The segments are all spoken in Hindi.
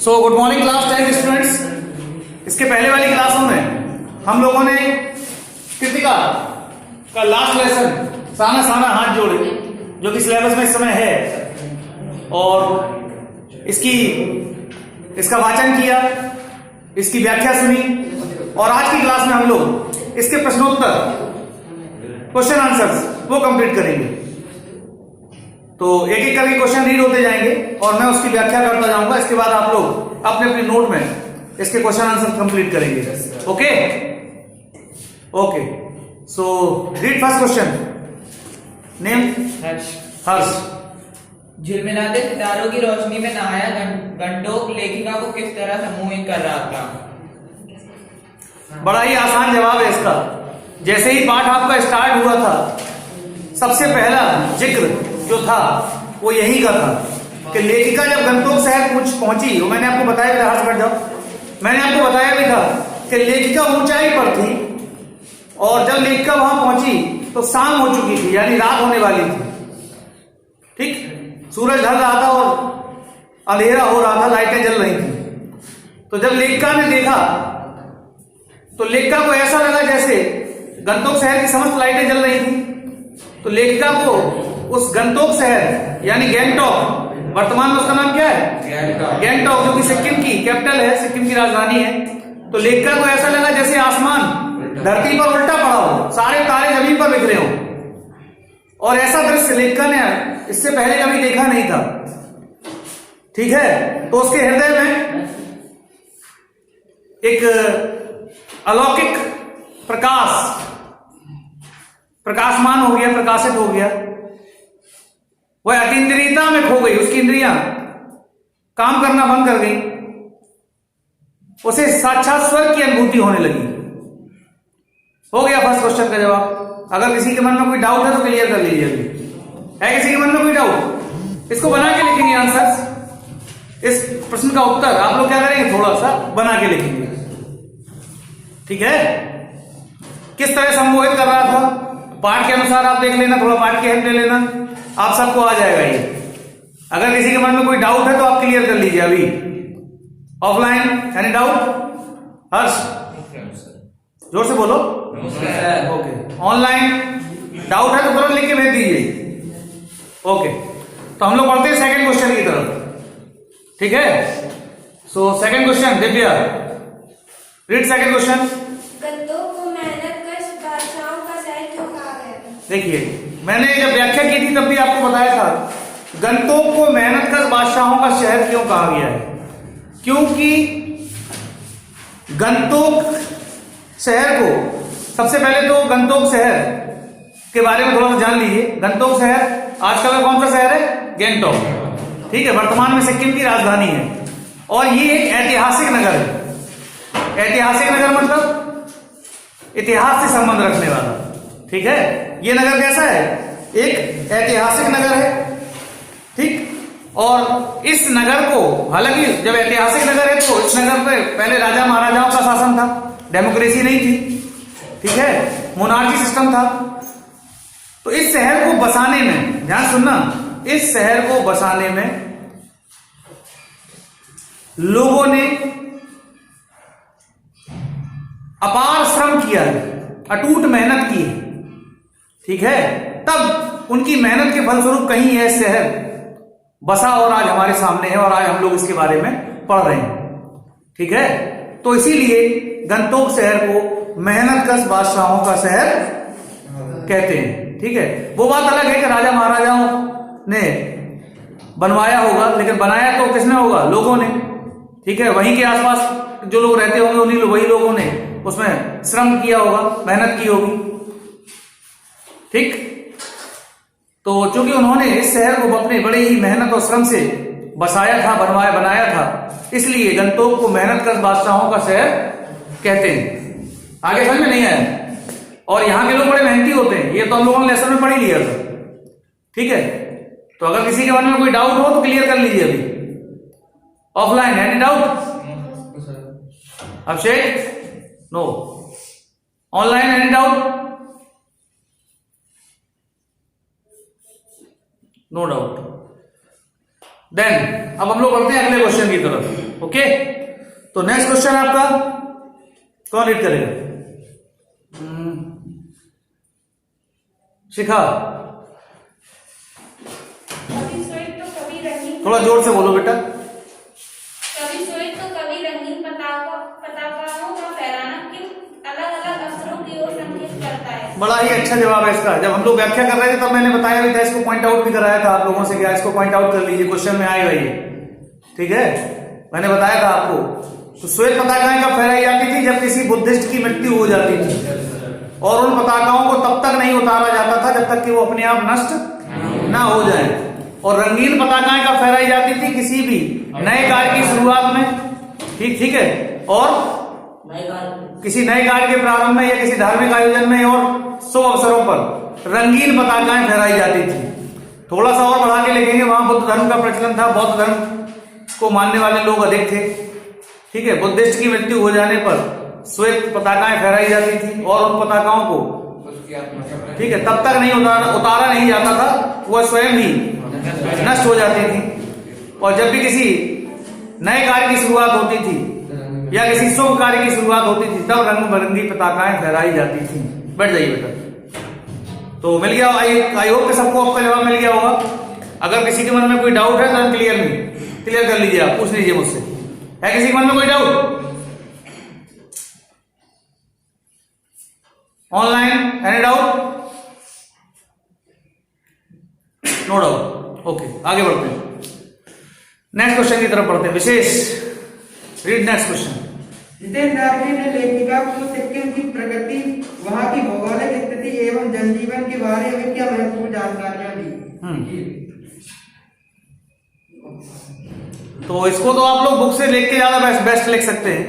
So good morning class 10 students. इसके पहले वाली क्लासों में हम लोगों ने कृतिका का लास्ट लेसन साना साना हाथ जोड़े जो कि सिलेबस में इस समय है और इसका वाचन किया, इसकी व्याख्या सुनी और आज की क्लास में हम लोग इसके प्रश्नोत्तर क्वेश्चन आंसर्स वो कंप्लीट करेंगे। तो एक एक करके क्वेश्चन रीड होते जाएंगे और मैं उसकी व्याख्या करता जाऊंगा। इसके बाद आप लोग अपने अपने नोट में इसके क्वेश्चन आंसर कंप्लीट करेंगे। Okay okay, so read first question. Name Harsh. झिलमिलाते सितारों की रोशनी में नहाया गंडोक लेखिका को किस तरह सम्मोहित कर रहा था? बड़ा ही आसान जवाब है इसका। जैसे ही पाठ आपका स्टार्ट हुआ था, सबसे पहला जिक्र जो था वो यही का था कि लेखिका जब गंतोक शहर पहुंची, वो मैंने आपको बताया था, हाथ कट जाओ, मैंने आपको बताया भी था कि लेखिका ऊंचाई पर थी और जब लेखिका वहां पहुंची तो शाम हो चुकी थी, यानी रात होने वाली थी। ठीक, सूरज ढल रहा था और अंधेरा हो रहा था, लाइटें जल रही थी। तो जब लेखिका ने देखा तो लेखिका को ऐसा लगा जैसे गंतोक शहर की समस्त लाइटें जल रही थी। तो लेखिका को उस गंतोक शहर यानी गैंगटॉक, वर्तमान में उसका नाम क्या है? गैंगटॉक, जो कि सिक्किम की कैपिटल है, सिक्किम की राजधानी है। तो लेखिका को ऐसा लगा जैसे आसमान धरती पर उल्टा पड़ा हो, सारे तारे जमीन पर बिखरे हो। और ऐसा दृश्य लेखिका ने इससे पहले कभी देखा नहीं था। ठीक है, तो उसके हृदय में एक अलौकिक प्रकाशमान हो गया, प्रकाशित हो गया। वह अतीन्द्रियता में खो गई, उसकी इंद्रियां काम करना बंद कर गई, उसे साक्षात स्वर्ग की अनुभूति होने लगी। हो गया फर्स्ट क्वेश्चन का जवाब। अगर किसी के मन में कोई डाउट है तो क्लियर कर लीजिए। अभी है किसी के मन में कोई डाउट? इसको बना के लिखेंगे आंसर। इस प्रश्न का उत्तर आप लोग क्या करेंगे, थोड़ा सा बना के लिखेंगे। ठीक है, किस तरह सम्मोहित कर रहा था पाठ के अनुसार आप देख लेना, थोड़ा पाठ की हेल्प ले लेना, आप सबको आ जाएगा ये। अगर किसी के मन में कोई डाउट है तो आप क्लियर कर लीजिए अभी ऑफलाइन। Any doubt? हर्ष जोर से बोलो। ओके, ऑनलाइन डाउट है तो तुरंत लिख के भेज दीजिए। ओके, तो हम लोग पढ़ते हैं सेकंड क्वेश्चन की तरफ। ठीक है, so second question, Divya read second question. Gangtok को मेहनतकश बादशाहों का शहर क्यों कहा गया? देखिए, मैंने जब व्याख्या की थी तब भी आपको बताया था गंतोक को मेहनतकश बादशाहों का शहर क्यों कहा गया है। क्योंकि गंतोक शहर को, सबसे पहले तो गंतोक शहर के बारे में थोड़ा सा जान लीजिए। गंतोक शहर आजकल का कौन सा शहर है? गैंगटॉक। ठीक है, वर्तमान में सिक्किम की राजधानी है और ये एक ऐतिहासिक नगर है। ऐतिहासिक नगर मतलब इतिहास से संबंध रखने वाला। ठीक है, ये नगर कैसा है? एक ऐतिहासिक नगर है। ठीक, और इस नगर को, हालांकि जब ऐतिहासिक नगर है तो इस नगर पे पहले राजा महाराजाओं का शासन था, डेमोक्रेसी नहीं थी। ठीक है, मोनार्की सिस्टम था। तो इस शहर को बसाने में, ध्यान सुनना, इस शहर को बसाने में लोगों ने अपार श्रम किया है, अटूट मेहनत की है। ठीक है, तब उनकी मेहनत के फलस्वरूप कहीं यह शहर बसा और आज हमारे सामने है और आज हम लोग इसके बारे में पढ़ रहे हैं। ठीक है, तो इसीलिए गंतोक शहर को मेहनतकश बादशाहों का शहर कहते हैं। ठीक है, वो बात अलग है कि राजा महाराजाओं ने बनवाया होगा, लेकिन बनाया तो किसने होगा? लोगों ने। ठीक है, वहीं के आसपास जो लोग रहते होंगे वही लोगों ने उसमें श्रम किया होगा, मेहनत की होगी। ठीक, तो चूंकि उन्होंने इस शहर को अपने बड़े ही मेहनत और श्रम से बसाया था, बनाया था, इसलिए गंतोक को मेहनतकश बादशाहों का शहर कहते हैं। आगे समझ में नहीं आया? और यहाँ के लोग बड़े मेहनती होते हैं, ये तो हम लोगों ने लेसन में पढ़ ही लिया था। ठीक है, तो अगर किसी के मन में कोई डाउट हो तो क्लियर कर लीजिए अभी offline. Any doubt? Abhishek? No. Online? Any doubt? No doubt. Then अब हम लोग बढ़ते हैं अगले क्वेश्चन की तरफ। ओके, तो नेक्स्ट क्वेश्चन आपका कौन रीड करेगा? शिखा, कभी श्वेत तो कभी रंगीन, थोड़ा जोर से बोलो बेटा। कभी श्वेत तो कभी रंगीन पताकाओं का फहराना क्यों अलग अलग अवसरों की ओर संकेत करता है? बड़ा ही अच्छा जवाब है इसका। जब हम लोग व्याख्या कर रहे थे तब मैंने बताया भी था, इसको पॉइंट आउट भी कराया था आप लोगों से, क्या इसको पॉइंट आउट कर लीजिए, क्वेश्चन में आएगा ये, ठीक है, मैंने बताया था आपको। तो श्वेत पताकाएं कब फहराई जाती थी? जब किसी बुद्धिस्ट की मृत्यु हो जाती थी, और उन पताकाओं को तब तक नहीं उतारा जाता था जब तक कि वो अपने आप नष्ट ना हो जाए। और रंगीन पताकाएं कब फहराई जाती थी? किसी भी नए कार्य की शुरुआत में, ठीक है, और किसी नए कार्य के प्रारंभ में या किसी धार्मिक आयोजन में और शुभ अवसरों पर रंगीन पताकाएं फहराई जाती थी। थोड़ा सा और बढ़ा के लिखेंगे, वहां बुद्ध धर्म का प्रचलन था, बौद्ध धर्म को मानने वाले लोग अधिक थे, ठीक है। बुद्धिस्ट की मृत्यु हो जाने पर श्वेत पताकाएं फहराई जाती थी और उन पताकाओं को, ठीक है, तब तक नहीं उतारा नहीं जाता था, वह स्वयं ही नष्ट हो जाती थी। और जब भी किसी नए कार्य की शुरुआत होती थी या किसी शुभ कार्य की शुरुआत होती थी तब रंग बिरंगी पताकाएं फहराई जाती थी। बैठ जाइए बेटा। तो मिल गया, आई होप कि सबको आपका जवाब मिल गया होगा। अगर किसी के मन में कोई डाउट है तो क्लियर कर लीजिए, आप पूछ लीजिए मुझसे। है किसी के मन में कोई doubt? Online any doubt? No doubt, okay, आगे बढ़ते हैं, नेक्स्ट क्वेश्चन की तरफ बढ़ते हैं। Vishesh, read next question. Jitendra Darvi ने लेखिका को सिक्किम की प्रगति, वहां की भौगोलिक स्थिति एवं जनजीवन के बारे में क्या महत्वपूर्ण जानकारियां दी? तो इसको तो आप लोग बुक से लिख के ज्यादा बेस्ट लिख सकते हैं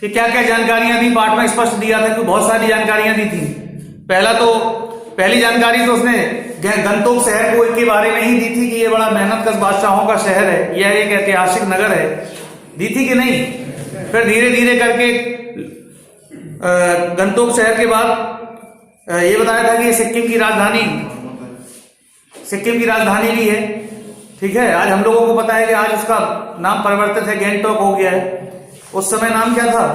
कि क्या क्या जानकारियां दी। पाठ में स्पष्ट दिया था कि बहुत सारी जानकारियां दी थी। पहली जानकारी तो उसने गंतोक शहर को के बारे में ही दी थी कि ये बड़ा मेहनतकश बादशाहों का शहर है, यह एक ऐतिहासिक नगर है, दी थी कि नहीं। फिर धीरे धीरे करके गंतोक शहर के बाद ये बताया था कि ये सिक्किम की राजधानी भी है, ठीक है। आज हम लोगों को पता है कि आज उसका नाम परिवर्तित है, गैंगटॉक हो गया है। उस समय नाम क्या था?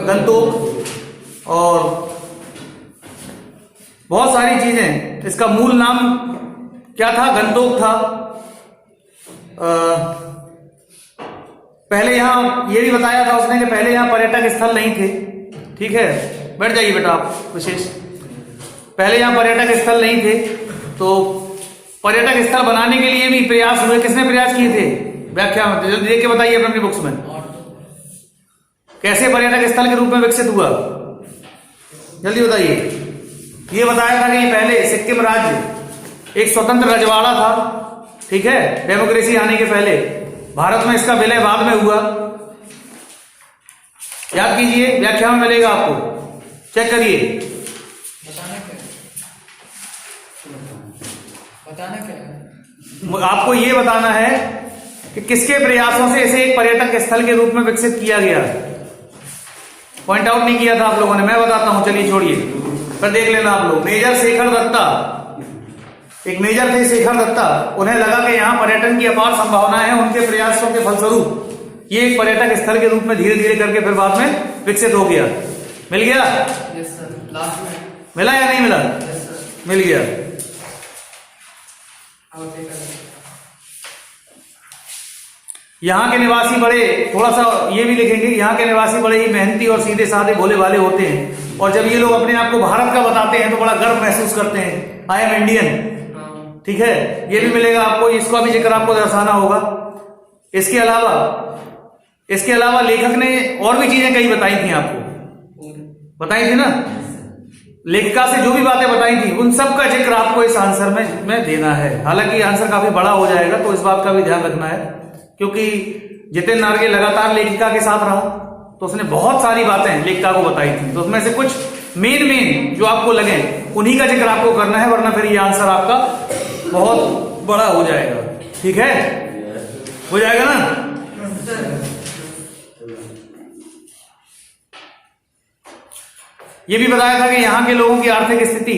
गंतोक। और बहुत सारी चीजें, इसका मूल नाम क्या था? गंतोक था। पहले यहां ये भी बताया था उसने कि पहले यहां पर्यटक स्थल नहीं थे, ठीक है। बैठ जाइए बेटा आप। विशेष, पहले यहां पर्यटक स्थल नहीं थे, तो पर्यटक स्थल बनाने के लिए भी प्रयास हुए। किसने प्रयास किए थे? व्याख्या में जल्दी देख के बताइए अपनी बुक्स में, कैसे पर्यटक स्थल के रूप में विकसित हुआ, जल्दी बताइए। ये बताया था कि पहले सिक्किम राज्य एक स्वतंत्र रजवाड़ा था, ठीक है, डेमोक्रेसी आने के पहले। भारत में इसका विलय बाद में हुआ, याद कीजिए, व्याख्या में मिलेगा आपको, चेक करिए। बताना क्या है? आपको ये बताना है कि किसके प्रयासों से इसे एक पर्यटक स्थल के रूप में विकसित किया गया। पॉइंट आउट नहीं किया था आप लोगों ने, मैं बताता हूं, चलिए छोड़िए, पर देख लेना आप लोग। मेजर शेखर दत्ता, एक मेजर थे शेखर दत्ता, उन्हें लगा कि यहाँ पर्यटन की अपार संभावना है। उनके प्रयासों के फलस्वरूप ये एक पर्यटक स्थल के रूप में धीरे धीरे करके फिर बाद में विकसित हो गया। मिल गया? यस सर, लास्ट में मिला या नहीं मिला? Yes sir. मिल गया। यहाँ के निवासी बड़े, थोड़ा सा ये भी लिखेंगे, यहाँ के निवासी बड़े ही मेहनती और सीधे साधे भोले भाले होते हैं। और जब ये लोग अपने आप को भारत का बताते हैं तो बड़ा गर्व महसूस करते हैं, आई एम इंडियन, ठीक है। ये भी मिलेगा आपको, इसका भी जिक्र आपको दर्शाना होगा। इसके अलावा लेखक ने और भी चीजें कई बताई थी, आपको बताई थी ना, लेखिका से जो भी बातें बताई थी उन सब का जिक्र आपको इस आंसर में देना है। हालांकि आंसर काफी बड़ा हो जाएगा, तो इस बात का भी ध्यान रखना है, क्योंकि जितेंद्र नार्गे लगातार लेखिका के साथ रहा तो उसने बहुत सारी बातें लेखिका को बताई थी। तो उसमें से कुछ मेन जो आपको लगे उन्हीं का जिक्र आपको करना है, वरना फिर ये आंसर आपका बहुत बड़ा हो जाएगा, ठीक है, हो जाएगा ना। ये भी बताया था कि यहाँ के लोगों की आर्थिक स्थिति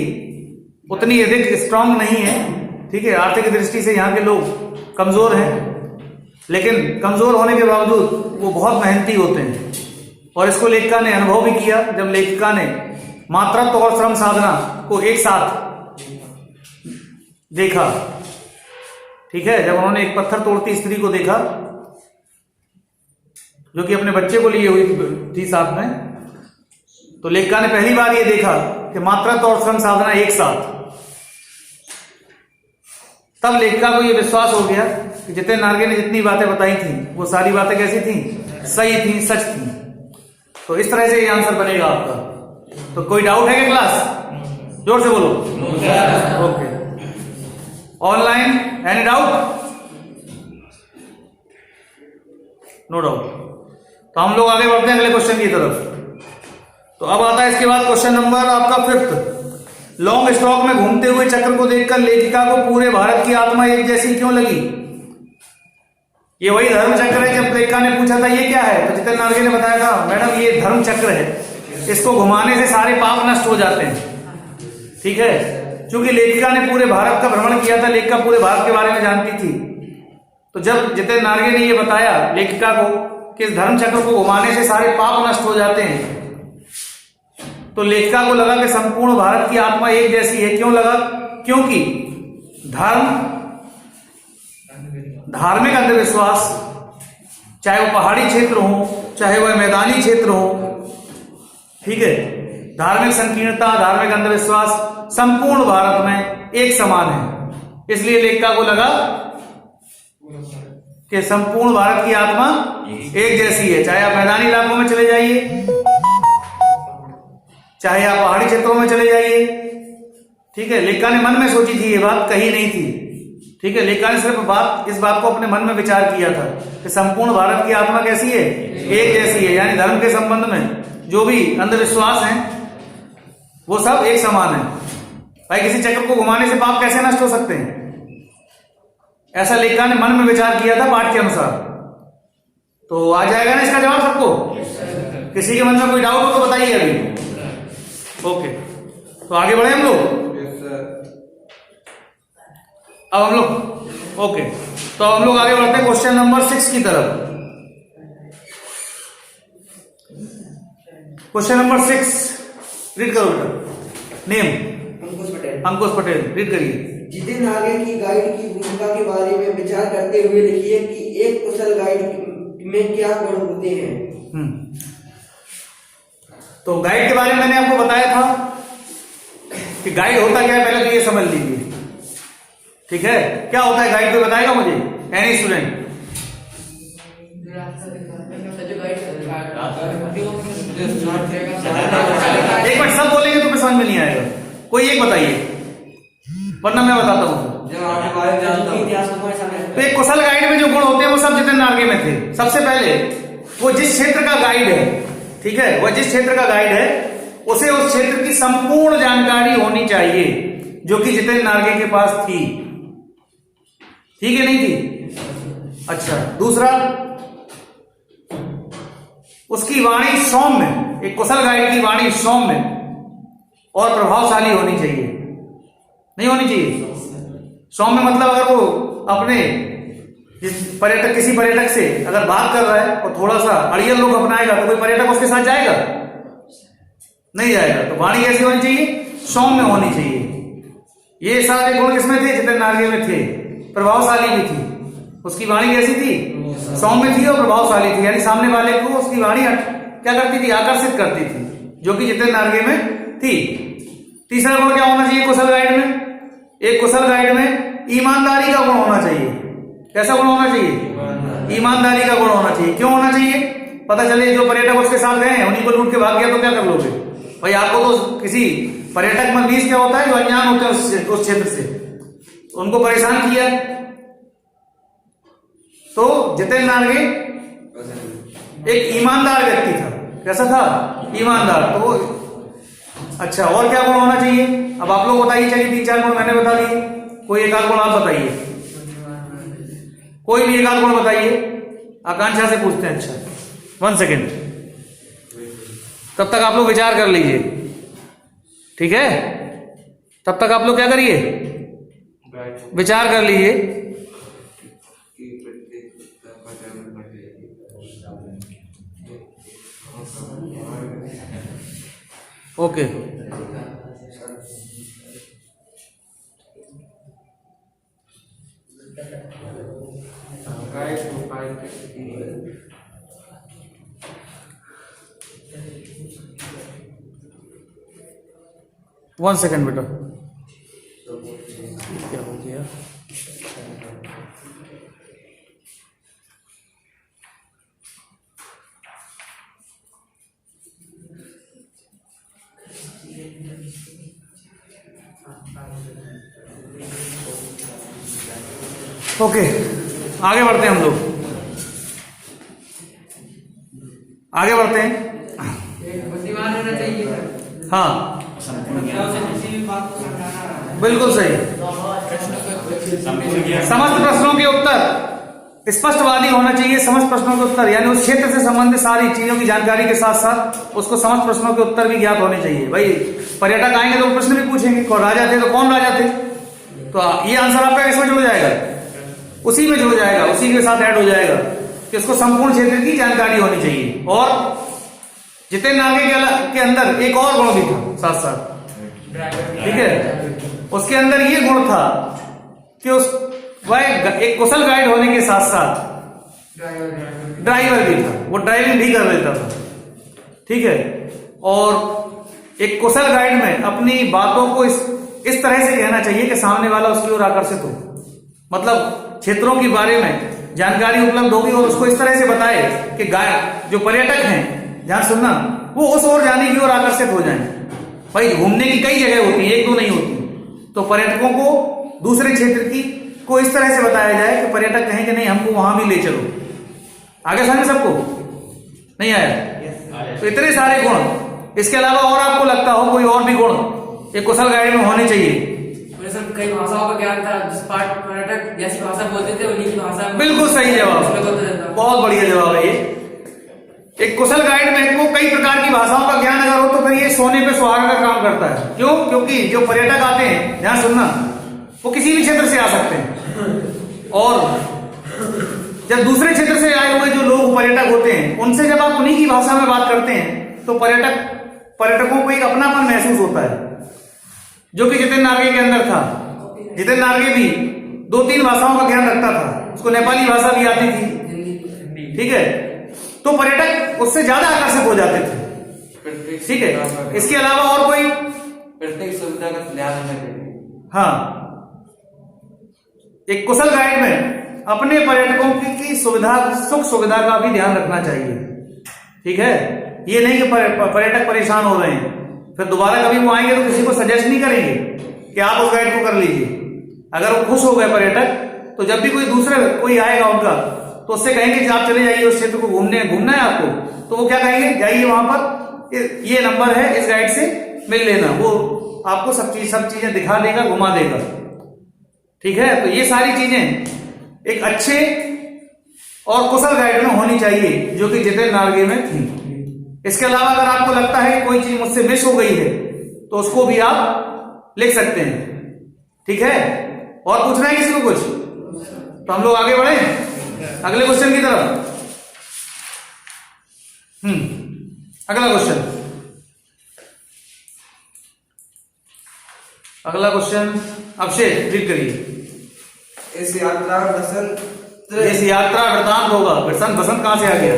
उतनी अधिक स्ट्रांग नहीं है, ठीक है, आर्थिक दृष्टि से यहाँ के लोग कमजोर हैं। लेकिन कमजोर होने के बावजूद वो बहुत मेहनती होते हैं। और इसको लेखिका ने अनुभव भी किया जब लेखिका ने मातृत्व और श्रम साधना को एक साथ देखा। ठीक है, जब उन्होंने एक पत्थर तोड़ती स्त्री को देखा जो कि अपने बच्चे को लिए हुई थी साथ में, तो लेखिका ने पहली बार ये देखा कि मातृत्व और श्रम साधना एक साथ। तब लेखिका को ये विश्वास हो गया कि जितेंद्र नार्गे ने जितनी बातें बताई थी वो सारी बातें कैसी थी, सही थी, सच थी। तो इस तरह से ये आंसर बनेगा आपका। तो कोई डाउट है क्या क्लास? जोर से बोलो। Okay, online any doubt? No doubt. तो हम लोग आगे बढ़ते हैं अगले क्वेश्चन की तरफ। तो अब आता है इसके बाद क्वेश्चन नंबर आपका 5th। लॉन्ग स्टॉक में घूमते हुए चक्र को देखकर लेखिका को पूरे भारत की आत्मा एक जैसी क्यों लगी? ये वही धर्म चक्र है। जब लेखिका ने पूछा था ये क्या है, तो जितेंद्र नार्गे ने बताया था मैडम ये धर्म चक्र है, इसको घुमाने से सारे पाप नष्ट हो जाते हैं। ठीक है, क्योंकि लेखिका ने पूरे भारत का भ्रमण किया था, लेखिका पूरे भारत के बारे में जानती थी। तो जब जितेंद्र नार्गे ने ये बताया लेखिका को कि इस धर्म चक्र को घुमाने से सारे पाप नष्ट हो जाते हैं, तो लेखिका को लगा कि संपूर्ण भारत की आत्मा एक जैसी है। क्यों लगा? क्योंकि धार्मिक अंधविश्वास, चाहे वो पहाड़ी क्षेत्र हो चाहे वह मैदानी क्षेत्र हो, ठीक है, धार्मिक संकीर्णता, धार्मिक अंधविश्वास संपूर्ण भारत में एक समान है। इसलिए लेखिका को लगा कि संपूर्ण भारत की आत्मा एक जैसी है। चाहे आप मैदानी इलाकों में चले जाइए, चाहे आप पहाड़ी क्षेत्रों में चले जाइए। ठीक है, लेखिका ने मन में सोची थी, ये बात कही नहीं थी। ठीक है, लेखिका ने सिर्फ इस बात को अपने मन में विचार किया था कि संपूर्ण भारत की आत्मा कैसी है, एक जैसी है। यानी धर्म के संबंध में जो भी अंधविश्वास हैं वो सब एक समान है। भाई किसी चक्र को घुमाने से पाप कैसे नष्ट हो सकते हैं? ऐसा लेखिका ने मन में विचार किया था पाठ के अनुसार। तो आ जाएगा ना इसका जवाब सबको? किसी के मन में कोई डाउट हो तो बताइए अभी। ओके, तो आगे बढ़े हम लोग। अब हम लोग ओके, तो हम लोग आगे बढ़ते हैं क्वेश्चन नंबर 6 की तरफ। क्वेश्चन नंबर 6 रीड करो बेटा। नेम? अंकुश पटेल। रीड करिए। जितेंद्र नार्गे की गाइड की भूमिका के बारे में विचार करते हुए लिखिए कि एक कुशल गाइड में क्या गुण होते हैं। तो गाइड के बारे में मैंने आपको बताया था कि गाइड होता क्या है, पहले तो ये समझ लीजिए। ठीक है, क्या होता है गाइड? कोई बताएगा मुझे? Any student? एक मिनट, सब बोलेंगे तो फिर समझ में नहीं आएगा। कोई एक बताइए, वरना मैं बताता हूँ। तो एक कुशल गाइड में जो गुण होते हैं वो सब जितेंद्र नार्गे में थे। सबसे पहले वो जिस क्षेत्र का गाइड है, ठीक है, वह जिस क्षेत्र का गाइड है उसे उस क्षेत्र की संपूर्ण जानकारी होनी चाहिए, जो कि जितेंद्र नार्गे के पास थी। ठीक है, नहीं थी? अच्छा, दूसरा, उसकी वाणी सौम्य, एक कुशल गाइड की वाणी सौम्य और प्रभावशाली होनी चाहिए। नहीं होनी चाहिए? सौम्य मतलब अगर वो अपने किसी पर्यटक से अगर बात कर रहा है और थोड़ा सा अड़ियल लोग अपनाएगा तो कोई पर्यटक उसके साथ जाएगा? नहीं जाएगा। तो वाणी कैसी होनी चाहिए? सौम्य होनी चाहिए। ये सारे गुण किसमें थे? जितेंद्र नार्गे में थे। प्रभावशाली भी थी। उसकी वाणी कैसी थी? सौम्य थी और प्रभावशाली थी, यानी सामने वाले को उसकी वाणी क्या करती थी? आकर्षित करती थी, जो कि जितेंद्र नार्गे में थी। तीसरा गुण क्या होना चाहिए कुशल गाइड में? एक कुशल गाइड में ईमानदारी का गुण होना चाहिए। कैसा गुण होना चाहिए? ईमानदारी का गुण होना चाहिए। क्यों होना चाहिए? पता चले जो पर्यटक उसके साथ गए हैं उन्हीं को लूट के भाग गया तो क्या कर लोगे? भाई आपको तो किसी पर्यटक मजलीस क्या होता है जो अनजान होते हैं उस क्षेत्र से, उनको परेशान किया। तो जितेंद्र नार्गे एक ईमानदार व्यक्ति था। कैसा था? ईमानदार। तो अच्छा, और क्या गुण होना चाहिए? अब आप लोग बताइए। चलिए 3-4 गुण मैंने बता दिए, कोई एक आध गुण आप बताइए। कोई भी एक आध गुण बताइए, आकांक्षा से पूछते हैं। अच्छा 1 सेकेंड, तब तक आप लोग विचार कर लीजिए। ठीक है, तब तक आप लोग क्या करिए? विचार कर लीजिए। ओके। वन सेकेंड बेटा, क्या हो गया? ओके, आगे बढ़ते हैं हम लोग, आगे बढ़ते हैं। एक बुद्धिमान होना चाहिए सर। हाँ किसी भी बात को समझाना। बिल्कुल सही। समस्त प्रश्नों के उत्तर स्पष्टवादी होना चाहिए। समस्त प्रश्नों के उत्तर यानी उस क्षेत्र से संबंधित सारी चीजों की जानकारी के साथ साथ उसको समस्त प्रश्नों के उत्तर भी ज्ञात होने चाहिए। भाई पर्यटक आएंगे तो प्रश्न भी पूछेंगे, कौन राजा थे तो कौन राजा थे, तो ये आंसर आपका इसमें जुड़ जाएगा, उसी में जुड़ जाएगा, उसी के साथ ऐड हो जाएगा कि उसको संपूर्ण क्षेत्र की जानकारी होनी चाहिए। और जितेंद्र नागे के अंदर एक और गुण भी था साथ साथ, ठीक है, उसके अंदर ये गुण था कि वह एक कुशल गाइड होने के साथ साथ ड्राइवर भी था, वो ड्राइविंग भी कर लेता था, ठीक है। और एक कुशल गाइड में अपनी बातों को इस तरह से कहना चाहिए कि सामने वाला उसकी ओर आकर्षित हो, मतलब क्षेत्रों के बारे में जानकारी उपलब्ध होगी और उसको इस तरह से बताए कि जो पर्यटक हैं, ध्यान सुनना, वो उस ओर जाने की ओर आकर्षित हो जाएं। भाई घूमने की कई जगह होती है, एक दो नहीं होती, तो पर्यटकों को दूसरे क्षेत्र की को इस तरह से बताया जाए कि पर्यटक कहें कि नहीं हमको वहां भी ले चलो। आगे समझ सबको नहीं आया? तो इतने सारे गुण, इसके अलावा और आपको लगता हो कोई और भी गुण एक कुशल गाइड में होने चाहिए? सर कई भाषाओं का ज्ञान था, जिस पर्यटक जैसी भाषा बोलते थे उन्हीं की भाषा। बिल्कुल सही जवाब, बहुत बढ़िया जवाब है ये। एक कुशल गाइड में को कई प्रकार की भाषाओं का ज्ञान अगर हो तो फिर ये सोने पे सुहागा का काम करता है। क्यों? क्योंकि जो पर्यटक आते हैं, ध्यान सुनना, वो किसी भी क्षेत्र से आ सकते हैं, और जब दूसरे क्षेत्र से आए हुए जो लोग पर्यटक होते हैं उनसे जब आप उन्हीं की भाषा में बात करते हैं तो पर्यटकों को एक अपनापन महसूस होता है, जो कि जितेंद्र नागे के अंदर था। जितेंद्र नागे भी 2-3 भाषाओं का ज्ञान रखता था, उसको नेपाली भाषा भी आती थी, ठीक है, तो पर्यटक उससे ज्यादा आकर्षित हो जाते थे, ठीक है। इसके अलावा और कोई? प्रत्येक सुविधा का ध्यान रखना। हाँ, एक कुशल गाइड में अपने पर्यटकों की सुविधा, सुख सुविधा का भी ध्यान रखना चाहिए, ठीक है। ये नहीं कि पर्यटक परेशान हो रहे हैं फिर दोबारा कभी वो आएंगे तो किसी को सजेस्ट नहीं करेंगे कि आप उस गाइड को कर लीजिए। अगर वो खुश हो गए पर्यटक तो जब भी कोई आएगा उनका तो उससे कहेंगे कि आप चले जाइए उस क्षेत्र को घूमना है आपको, तो वो क्या कहेंगे, जाइए वहां पर, ये नंबर है, इस गाइड से मिल लेना, वो आपको सब चीजें दिखा देगा, घुमा देगा, ठीक है। तो ये सारी चीजें एक अच्छे और कुशल गाइड में होनी चाहिए, जो कि जितेंद्र नागे में थी। इसके अलावा अगर आपको लगता है कि कोई चीज मुझसे मिस हो गई है तो उसको भी आप लिख सकते हैं, ठीक है। और पूछना है किसी को कुछ? तो हम लोग आगे बढ़े अगले क्वेश्चन की तरफ। अगला क्वेश्चन अभिषेक रीड करिए। इस यात्रा वृतांत होगा। बसंत कहां से आ गया?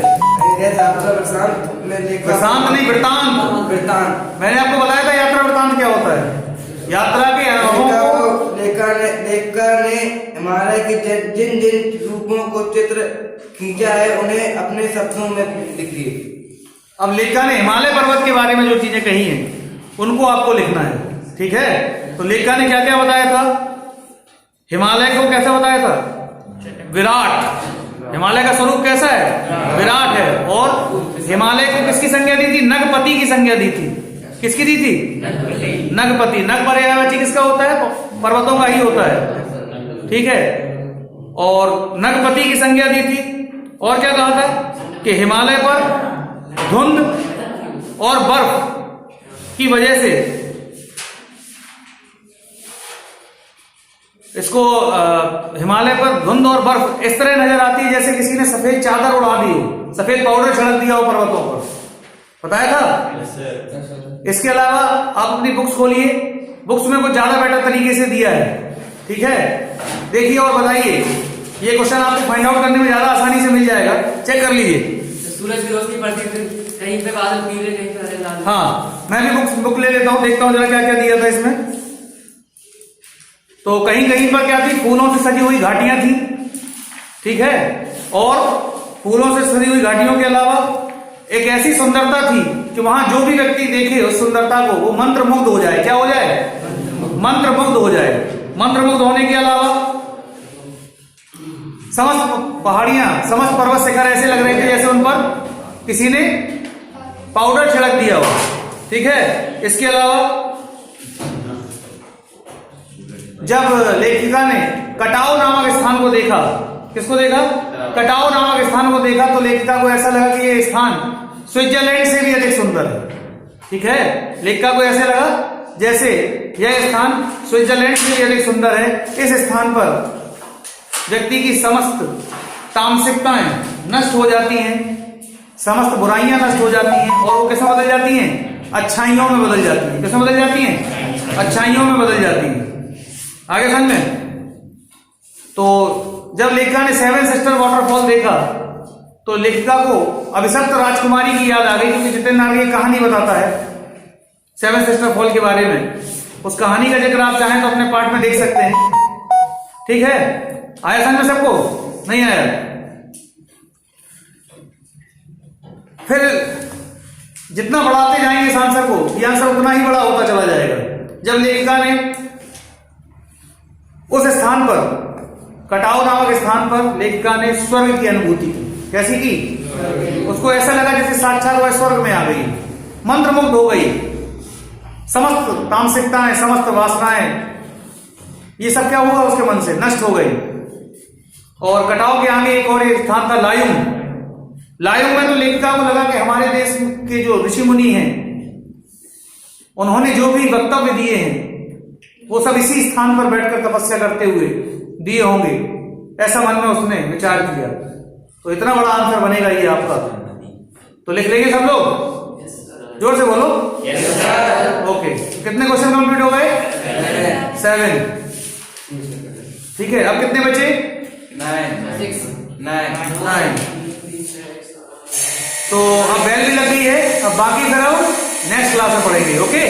वृतांत नहीं, वृतांत। मैंने आपको बताया था यात्रा वृतांत क्या होता है। यात्रा के अनुभवों को लेखक ने हिमालय के जिन जिन रूपों को चित्र खींचा है उन्हें अपने शब्दों में लिख दिए। अब लेखक ने हिमालय पर्वत के बारे में जो चीजें कही हैं उनको आपको लिखना है, ठीक है। तो लेखक ने क्या क्या बताया था? हिमालय को कैसे बताया था? विराट। हिमालय का स्वरूप कैसा है? विराट है। और हिमालय को किसकी संज्ञा दी थी? नगपति की संज्ञा दी थी। किसकी दी थी? नगपति। नग पर्यायवाची किसका होता है? पर्वतों का ही होता है, ठीक है। और नगपति की संज्ञा दी थी। और क्या कहा था कि हिमालय पर धुंध और बर्फ की वजह से इसको हिमालय पर धुंध और बर्फ इस तरह नजर आती है जैसे किसी ने सफेद चादर उड़ा दी हो, सफेद पाउडर छिड़क दिया हो पर्वतों पर। बताया था। इसके अलावा आप अपनी बुक्स खोलिए, बुक्स में कुछ ज्यादा बेटर तरीके से दिया है, ठीक है। देखिए और बताइए, ये क्वेश्चन आपको फाइंड आउट करने में ज्यादा आसानी से मिल जाएगा, चेक कर लीजिए। सूरज की रोशनी पड़ती है, कहीं पे बादल पीले, कहीं पे हरे लाल। हाँ, मैं भी बुक ले लेता हूं, देखता हूं जरा क्या क्या दिया था इसमें। तो कहीं कहीं पर क्या थी, फूलों से सजी हुई घाटियां थी, ठीक है। और फूलों से सजी हुई घाटियों के अलावा एक ऐसी सुंदरता थी कि वहां जो भी व्यक्ति देखे उस सुंदरता को वो मंत्रमुग्ध हो जाए। क्या हो जाए? मंत्रमुग्ध हो जाए। मंत्रमुग्ध होने के अलावा समस्त पहाड़ियां, समस्त पर्वत शिखर ऐसे लग रहे थे जैसे उन पर किसी ने पाउडर छिड़क दिया हो, ठीक है। इसके अलावा जब लेखिका ने कटाव नामक स्थान को देखा, किसको देखा? कटाव नामक स्थान को देखा, तो लेखिका को ऐसा लगा कि ये स्थान स्विट्जरलैंड से भी अधिक सुंदर है, ठीक है। लेखिका को ऐसे लगा जैसे यह स्थान स्विट्जरलैंड से भी अधिक सुंदर है। इस स्थान पर व्यक्ति की समस्त तामसिकताएं नष्ट हो जाती हैं, समस्त बुराइयां नष्ट हो जाती हैं, और वो कैसे बदल जाती हैं? अच्छाइयों में बदल जाती हैं। कैसे बदल जाती हैं? अच्छाइयों में बदल जाती हैं। आगे समझ में। तो जब लेखिका ने सेवन सिस्टर वाटरफॉल देखा तो लेखिका को अभिशप्त राजकुमारी की याद आ गई, क्योंकि जितेंद्र नाग की कहानी बताता है सेवन सिस्टर फॉल के बारे में। उस कहानी का जिक्र आप चाहें तो अपने पाठ में देख सकते हैं, ठीक है। आया समझ में सबको? नहीं आया? फिर जितना बढ़ाते जाएंगे इस आंसर को, ये आंसर उतना ही बड़ा होता चला जाएगा। जब लेखिका ने उस स्थान पर, कटाव नामक स्थान पर, लेखिका ने स्वर्ग की अनुभूति की। कैसी की? उसको ऐसा लगा जैसे साक्षात वह स्वर्ग में आ गई, मंत्रमुग्ध हो गई। समस्त तामसिकताएं, समस्त वासनाएं, ये सब क्या हुआ? उसके मन से नष्ट हो गई। और कटाव के आगे एक और स्थान था लायुंग। लायुंग में तो लेखिका को लगा कि हमारे देश के जो ऋषि मुनि हैं उन्होंने जो भी वक्तव्य दिए हैं वो सब इसी स्थान पर बैठकर तपस्या करते हुए दिए होंगे, ऐसा मन में उसने विचार किया। तो इतना बड़ा आंसर बनेगा ये आपका। तो लिख लेंगे सब लोग? जोर से बोलो। ओके, कितने क्वेश्चन कंप्लीट हो गए? 7। ठीक है, अब कितने बचे? 9। तो अब बेल भी लग गई है। अब बाकी फिर हम नेक्स्ट क्लास में पढ़ेंगे। ओके।